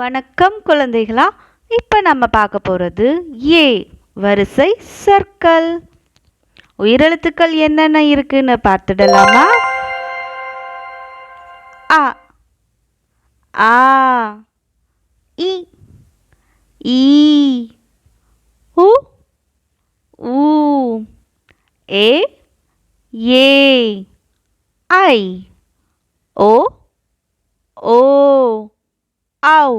வணக்கம் குழந்தைகளா. இப்போ நம்ம பார்க்க போகிறது ஏ வரிசை சொற்கள். உயிரெழுத்துக்கள் என்னென்ன இருக்குன்னு பார்த்துடலாமா? அ ஆ இ ஈ உ ஊ ஏ ஏ ஐ ஓ ஓ ஔ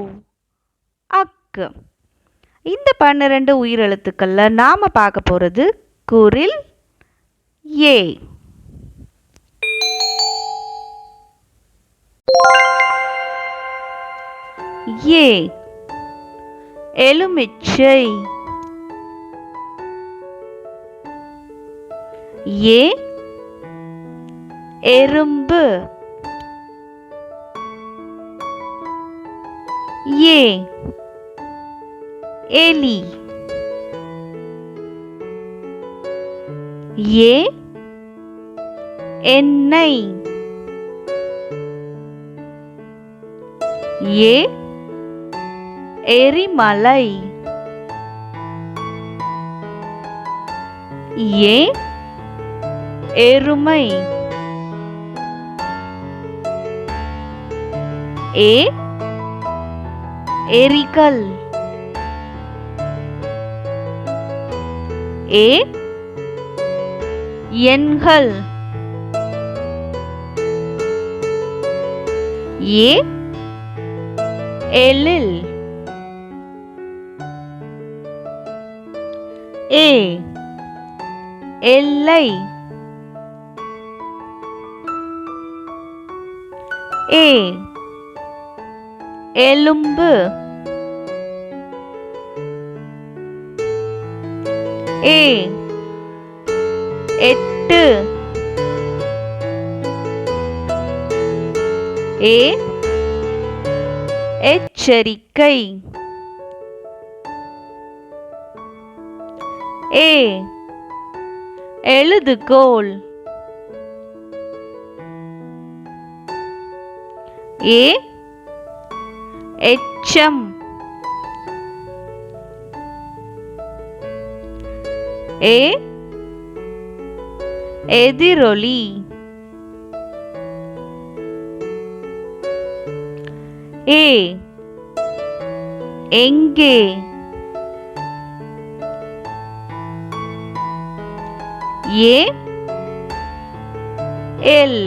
அக்கு. இந்த 12 உயிரெழுத்துக்கள்ல நாம பார்க்க போறது குரில் ஏ. ஏ எலுமிச்சை. ஏ எறும்பு. ஏ எலி. ஏ எண்ணெய். ஏ எரிமலை. ஏ எருமை. ஏ எரிகல். ஏ எண்கள். ஏ எழில். ஏ எல்லை. ஏ எலும்பு. ஏ எட்டு. ஏ எச்சரிக்கை. ஏ எழுதுகோல். ஏ எச்சம். ஏ எதிரொலி. ஏ எங்கே. A L.